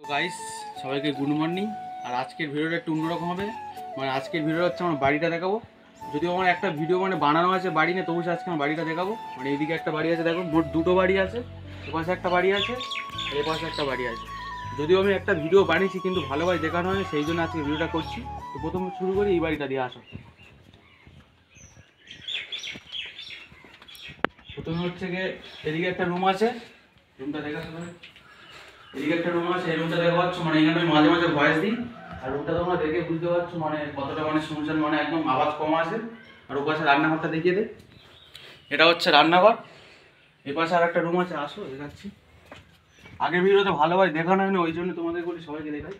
তো গাইস সবাইকে good morning. আর আজকের ভিডিওটা একটু অন্যরকম হবে। মানে আজকের ভিডিওটা হচ্ছে আমার বাড়িটা দেখাবো। যদিও আমার একটা ভিডিও বানানো আছে বাড়ি নিয়ে, তবু আজকে আমার বাড়িটা দেখাবো। মানে এইদিকে একটা বাড়ি আছে, দেখো মোট দুটো বাড়ি আছে। এপাশে একটা বাড়ি আছে, এপাশে একটা বাড়ি আছে। যদিও আমি একটা ভিডিও বানিয়েছি কিন্তু ভালোভাবে দেখানো হয়নি, সেই জন্য আজকে ভিডিওটা করছি। তো প্রথমে শুরু করি এই বাড়িটা দিয়ে। আসো, প্রথমে হচ্ছে গিয়ে এদিকে একটা রুম আছে, রুমটা দেখাতে হবে। এদিকে একটা রুম আছে, এই রুমটা দেখা পাচ্ছ, মানে এখানে মাঝে মাঝে ভয়েস দিই। আর রুমটা তোমরা দেখে বুঝতে পারছো মানে কতটা শুনছেন, মানে একদম আওয়াজ কম আছে। আর ওপাশে রান্নাঘরটা দেখিয়ে দে, এটা হচ্ছে রান্নাঘর। এপাশে আর একটা রুম আছে, আসো দেখাচ্ছি। আগের ভিডিওতে ভালোভাবে দেখানো হয়নি, ওই জন্য তোমাদের বলি সবাইকে দেখাই।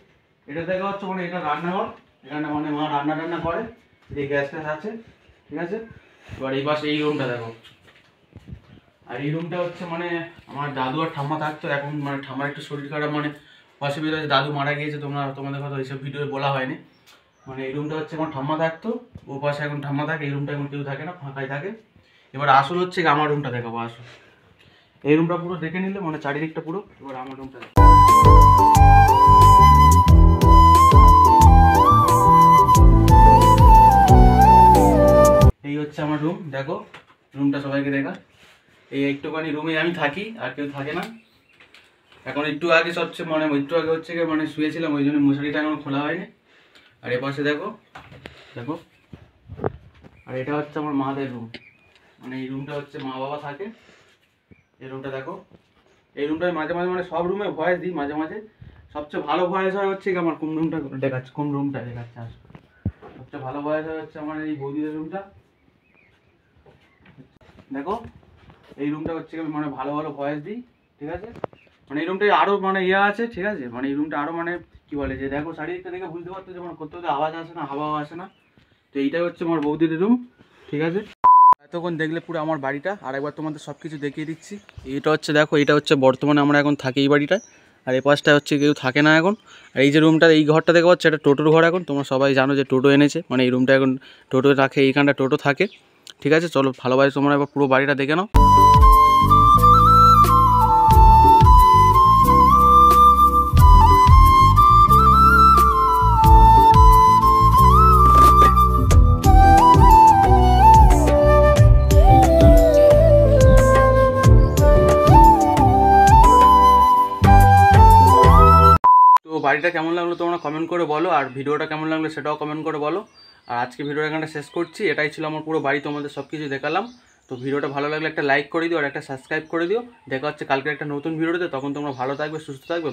এটা দেখা হচ্ছে মানে এটা রান্নাঘর, এখানে মানে মা রান্না করে। এই গ্যাস ট্যাস আছে, ঠিক আছে। এবার এই পাশে এই রুমটা দেখো। আর এই রুমটা হচ্ছে মানে আমার দাদু আর ঠাম্মা থাকতো। এখন মানে ঠাম্মার একটু শরীর খারাপ, মানে অসুবিধা হয়েছে, দাদু মারা গিয়েছে। তোমাদের কথা এইসব ভিডিও বলা হয়নি। মানে এই রুমটা হচ্ছে আমার ঠাম্মা থাকতো, ও পাশে এখন ঠাম্মা থাকে। এই রুমটা এখন কেউ থাকে না, ফাঁকাই থাকে। এবার আসল হচ্ছে আমার রুমটা দেখাবো, আসো। এই রুমটা পুরো দেখে নিলে মানে চারিদিকটা পুরো। এবার আমার রুমটা দেখো। এই হচ্ছে আমার রুম, দেখো রুমটা সবাইকে দেখা। এই একটুখানি রুমে আমি থাকি, আর কেউ থাকে না। এখন একটু আগে একটু আগে হচ্ছে মানে শুয়েছিলাম, ওই জন্য মশারিটা এখনো খোলা হয়নি। আর এ পাশে দেখো দেখো। আর এটা হচ্ছে আমার মাদের রুম। মানে এই রুমটা হচ্ছে মা বাবা থাকে। এই রুমটা দেখো। এই রুমটায় মাঝে মাঝে মানে সব রুমে ভয়েস দিই মাঝে মাঝে। সবচেয়ে ভালো ভয়েস হয় হচ্ছে আমার কোন রুমটা দেখাচ্ছে, কোন রুমটা দেখাচ্ছে। আসো, সবচেয়ে ভালো ভয়েস হয় হচ্ছে আমার এই বৌদিদের রুমটা দেখো। এই রুমটা হচ্ছে মানে ভালো ভালো ভয়েস দিই, ঠিক আছে। মানে এই রুমটায় আরো মানে ইয়ে আছে, ঠিক আছে। মানে এই রুমটা আরো মানে কি বলে যে দেখো চারিদিকটা দেখে বুঝতে পারছো যে মানে কোথাও আওয়াজ আসে না, হাওয়া আসে না। তো এইটাই হচ্ছে আমার বৌদিদের রুম, ঠিক আছে। এতক্ষণ দেখলে পুরো আমার বাড়িটা, আর একবার তোমাদের সব কিছু দেখিয়ে দিচ্ছি। এটা হচ্ছে দেখো, এটা হচ্ছে বর্তমানে আমরা এখন থাকি এই বাড়িটায়। আর এই পাশটা হচ্ছে কেউ থাকে না এখন। আর এই যে রুমটা, এই ঘরটা দেখতে পাচ্ছ, এটা টোটোর ঘর। এখন তোমরা সবাই জানো যে টোটো এনেছে, মানে এই রুমটা এখন টোটো রাখে, এইখানটা টোটো থাকে, ঠিক আছে। চলো ভালোভাবে তোমরা এবার পুরো বাড়িটা দেখে নাও। তো বাড়িটা কেমন লাগলো তোমরা কমেন্ট করে বলো, আর ভিডিওটা কেমন লাগলো সেটাও কমেন্ট করে বলো। আর আজকে ভিডিওটা এখানটা শেষ করছি। এটাই ছিল আমার পুরো বাড়ি, তোমাদের সব কিছু দেখালাম। তো ভিডিওটা ভালো লাগলে একটা লাইক করে দিও, আর একটা সাবস্ক্রাইব করে দিও। দেখা হচ্ছে কালকে একটা নতুন ভিডিওতে। তখন তোমরা ভালো থাকবে, সুস্থ থাকবে।